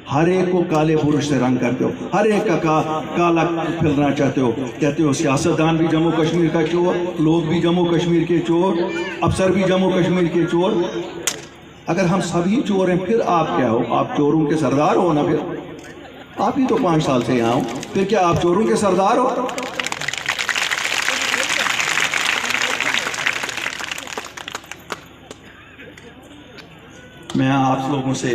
हर एक को काले बुरुश से रंग करते हो, हर एक का काला फैलाना चाहते हो। कहते हो सियासतदान भी जम्मू कश्मीर का चोर, लोग भी जम्मू कश्मीर के चोर, अफसर भी जम्मू कश्मीर के चोर। अगर हम सभी चोर हैं फिर आप क्या हो? आप चोरों के सरदार हो ना? फिर आप ही तो 5 साल से यहाँ हो, फिर क्या आप चोरों के सरदार हो? मैं आप लोगों से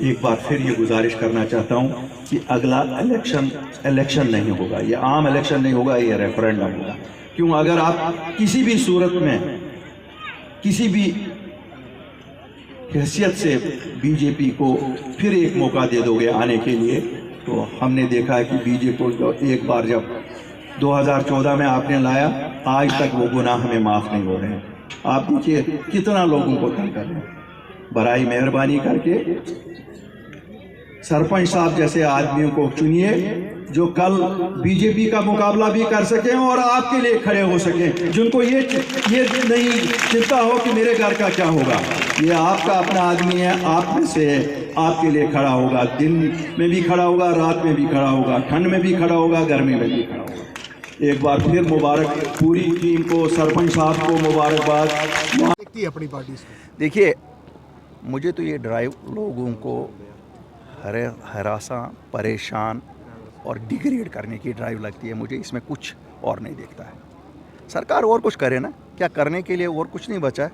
एक बार फिर ये गुजारिश करना चाहता हूँ कि अगला इलेक्शन नहीं होगा, ये आम इलेक्शन नहीं होगा, ये रेफरेंडम होगा। क्यों? अगर आप किसी भी सूरत में किसी भी हैसियत से बीजेपी को फिर एक मौका दे दोगे आने के लिए, तो हमने देखा है कि बीजेपी को एक बार जब 2014 में आपने लाया, आज तक वो गुनाह हमें माफ़ नहीं हो रहे हैं। आप देखिए कितना लोगों को तंग कर रहे हैं। बराई मेहरबानी करके सरपंच साहब जैसे आदमियों को चुनिए जो कल बीजेपी का मुकाबला भी कर सकें और आपके लिए खड़े हो सकें, जिनको ये नहीं चिंता हो कि मेरे घर का क्या होगा। ये आपका अपना आदमी है, आप में से आपके लिए खड़ा होगा, दिन में भी खड़ा होगा, रात में भी खड़ा होगा, ठंड में भी खड़ा होगा, गर्मी में भी खड़ा होगा। एक बार फिर मुबारक पूरी टीम को, सरपंच साहब को मुबारकबाद। अपनी पार्टी से देखिए, मुझे तो ये ड्राइव लोगों को हरासा, परेशान और डिग्रेड करने की ड्राइव लगती है। मुझे इसमें कुछ और नहीं दिखता है। सरकार और कुछ करे ना, क्या करने के लिए और कुछ नहीं बचा है?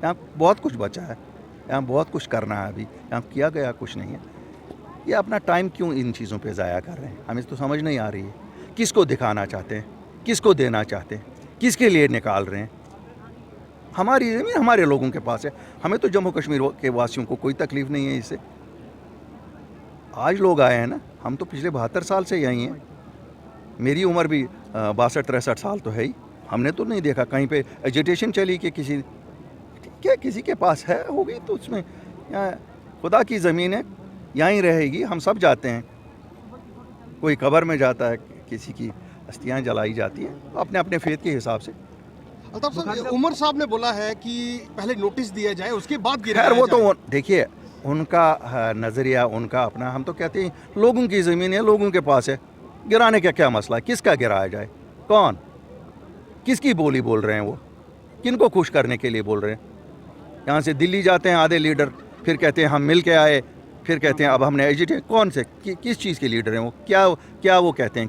यहाँ बहुत कुछ बचा है, यहाँ बहुत कुछ करना है। अभी यहाँ किया गया कुछ नहीं है। ये अपना टाइम क्यों इन चीज़ों पे ज़ाया कर रहे हैं, हमें तो समझ नहीं आ रही है। किसको दिखाना चाहते हैं, किसको देना चाहते हैं, किसके लिए निकाल रहे हैं? हमारी ज़मीन हमारे लोगों के पास है, हमें तो जम्मू कश्मीर के वासियों को कोई तकलीफ़ नहीं है इससे। आज लोग आए हैं ना, हम तो पिछले 72 साल से यहीं हैं। मेरी उम्र भी 62-63 साल तो है ही। हमने तो नहीं देखा कहीं पे एजिटेशन चली कि किसी के पास है होगी, तो उसमें खुदा की ज़मीन है, यहीं रहेगी। हम सब जाते हैं, कोई कब्र में जाता है, किसी की अस्थियाँ जलाई जाती हैं, तो अपने अपने फेथ के हिसाब से। अल्ताफ साहब, उमर साहब ने बोला है कि पहले नोटिस दिया जाए, उसके बाद गिराया खैर वो जाए। तो देखिए उनका नज़रिया, उनका अपना। हम तो कहते हैं लोगों की ज़मीन है, लोगों के पास है, गिराने का क्या मसला है? किसका गिराया जाए? कौन किसकी बोली बोल रहे हैं? वो किनको खुश करने के लिए बोल रहे हैं? यहाँ से दिल्ली जाते हैं आधे लीडर, फिर कहते हैं हम मिल के आए, फिर कहते हैं अब हमने एजिटेट। कौन से किस चीज़ के लीडर हैं वो? क्या वो कहते हैं?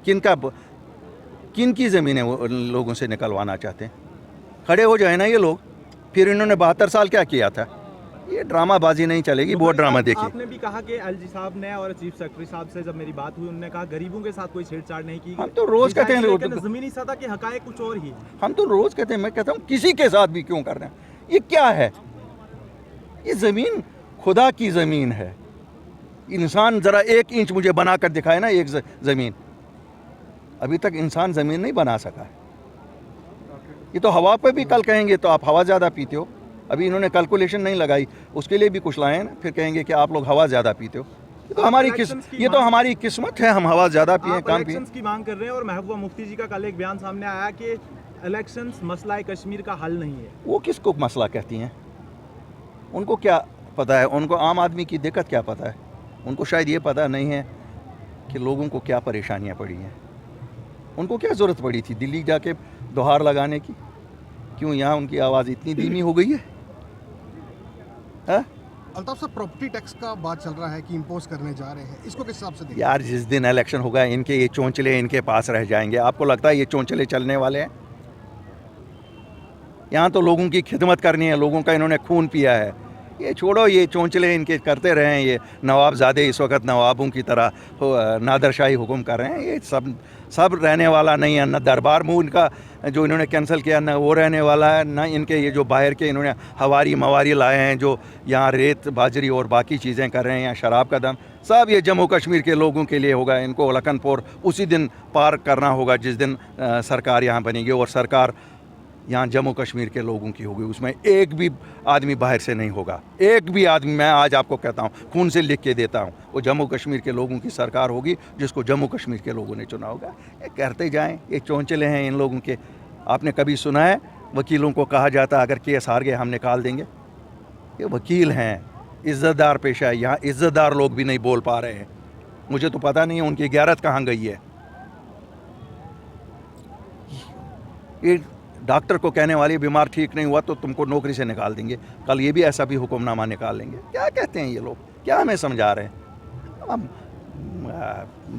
किन की ज़मीनें वो लोगों से निकलवाना चाहते हैं? खड़े हो जाए ना ये लोग। फिर इन्होंने 72 साल क्या किया था? ये ड्रामा बाजी नहीं चलेगी, बहुत ड्रामा देखिए। आपने भी कहा कि एलजी साहब ने और चीफ सेक्रेटरी साहब से जब मेरी बात हुई, उन्होंने कहा गरीबों के साथ कोई छेड़छाड़ नहीं की। हम तो रोज़ कहते हैं ज़मीनी सतह के हकायक कुछ और ही। हम तो रोज़ कहते हैं, मैं कहता हूँ किसी के साथ भी क्यों कर रहे हैं? ये क्या है? ये ज़मीन खुदा की ज़मीन है। इंसान ज़रा 1 इंच मुझे बना कर दिखाए ना, एक ज़मीन। अभी तक इंसान ज़मीन नहीं बना सका है। ये तो हवा पे भी कल कहेंगे तो आप हवा ज़्यादा पीते हो। अभी इन्होंने कैलकुलेशन नहीं लगाई, उसके लिए भी कुछ लाए ना, फिर कहेंगे कि आप लोग हवा ज़्यादा पीते हो। ये तो हमारी किस्मत है, हम हवा ज़्यादा पिए, कम पिए। की मांग कर रहे हैं और महबूबा मुफ्ती जी का कल एक बयान सामने आया कि इलेक्शंस मसला कश्मीर का हल नहीं है। वो किसको मसला कहती हैं? उनको क्या पता है? उनको आम आदमी की दिक्कत क्या पता है? उनको शायद ये पता नहीं है कि लोगों को क्या परेशानियाँ पड़ी हैं। उनको क्या ज़रूरत पड़ी थी दिल्ली जाके दोहार लगाने की? क्यों यहाँ उनकी आवाज़ इतनी धीमी हो गई है? अल्ताफ साहब, प्रॉपर्टी टैक्स का बात चल रहा है कि इम्पोज करने जा रहे हैं, इसको किस हिसाब से देखते हैं? यार, जिस दिन इलेक्शन होगा इनके ये चोंचले इनके पास रह जाएंगे। आपको लगता है ये चोंचले चलने वाले हैं? यहाँ तो लोगों की खिदमत करनी है, लोगों का इन्होंने खून पिया है। ये छोड़ो, ये चोंचले इनके करते रहे हैं। ये नवाबजादे इस वक्त नवाबों की तरह नादरशाही हुक्म कर रहे हैं। ये सब रहने वाला नहीं है। न दरबार मुँह इनका जो इन्होंने कैंसिल किया, न वो रहने वाला है, न इनके ये जो बाहर के इन्होंने हवारी मवारी लाए हैं, जो यहाँ रेत बाजरी और बाकी चीज़ें कर रहे हैं, यहाँ शराब का दम, सब ये जम्मू कश्मीर के लोगों के लिए होगा। इनको लखनपुर उसी दिन पार करना होगा जिस दिन सरकार यहाँ बनेगी, और सरकार यहाँ जम्मू कश्मीर के लोगों की होगी। उसमें एक भी आदमी बाहर से नहीं होगा, एक भी आदमी। मैं आज आपको कहता हूँ, खून से लिख के देता हूँ, वो जम्मू कश्मीर के लोगों की सरकार होगी जिसको जम्मू कश्मीर के लोगों ने चुना होगा। ये करते जाएं, ये चौंचले हैं इन लोगों के। आपने कभी सुना है वकीलों को कहा जाता अगर केस हार गए हम निकाल देंगे? ये वकील हैं, इज़्ज़तदार पेशा है, यहाँ इज़्ज़तदार लोग भी नहीं बोल पा रहे हैं। मुझे तो पता नहीं है उनकी गैरत कहाँ गई है। ये डॉक्टर को कहने वाली बीमार ठीक नहीं हुआ तो तुमको नौकरी से निकाल देंगे, कल ये भी ऐसा भी हुक्मनामा निकाल लेंगे। क्या कहते हैं ये लोग, क्या हमें समझा रहे हैं? हम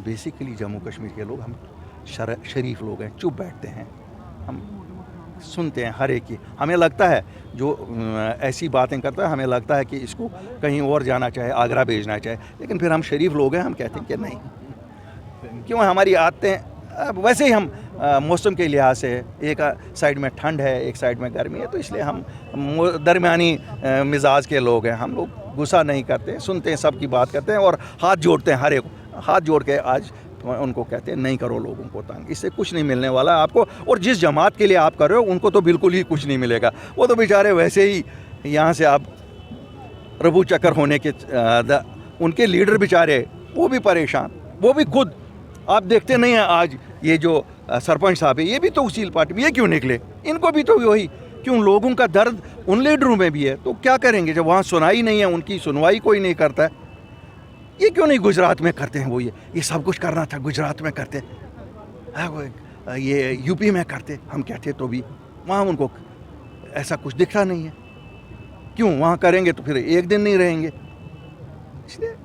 बेसिकली जम्मू कश्मीर के लोग हम शरीफ लोग हैं, चुप बैठते हैं, हम सुनते हैं हर एक की। हमें लगता है जो ऐसी बातें करता है, हमें लगता है कि इसको कहीं और जाना चाहे, आगरा भेजना चाहे, लेकिन फिर हम शरीफ लोग हैं, हम कहते हैं कि नहीं। क्यों? हमारी आदतें वैसे ही हम मौसम के लिहाज से, एक साइड में ठंड है, एक साइड में गर्मी है, तो इसलिए हम दरमियानी मिजाज के लोग हैं। हम लोग गुस्सा नहीं करते, सुनते हैं, सबकी बात करते हैं और हाथ जोड़ते हैं, हर एक हाथ जोड़ के आज उनको कहते हैं नहीं करो लोगों को तंग, इससे कुछ नहीं मिलने वाला है आपको। और जिस जमात के लिए आप कर रहे हो उनको तो बिल्कुल ही कुछ नहीं मिलेगा। वो तो बेचारे वैसे ही यहाँ से आप रफू चक्कर होने के उनके लीडर बेचारे वो भी परेशान, वो भी खुद आप देखते नहीं हैं। आज ये जो सरपंच साहब है ये भी तो उसी पार्टी में, ये क्यों निकले? इनको भी तो वही, क्यों? लोगों का दर्द उन लीडरों में भी है, तो क्या करेंगे जब वहाँ सुनाई नहीं है, उनकी सुनवाई कोई नहीं करता है। ये क्यों नहीं गुजरात में करते हैं? वो ये सब कुछ करना था गुजरात में करते, ये यूपी में करते, हम कहते तो भी वहाँ उनको ऐसा कुछ दिखता नहीं है। क्यों? वहाँ करेंगे तो फिर एक दिन नहीं रहेंगे, इसलिए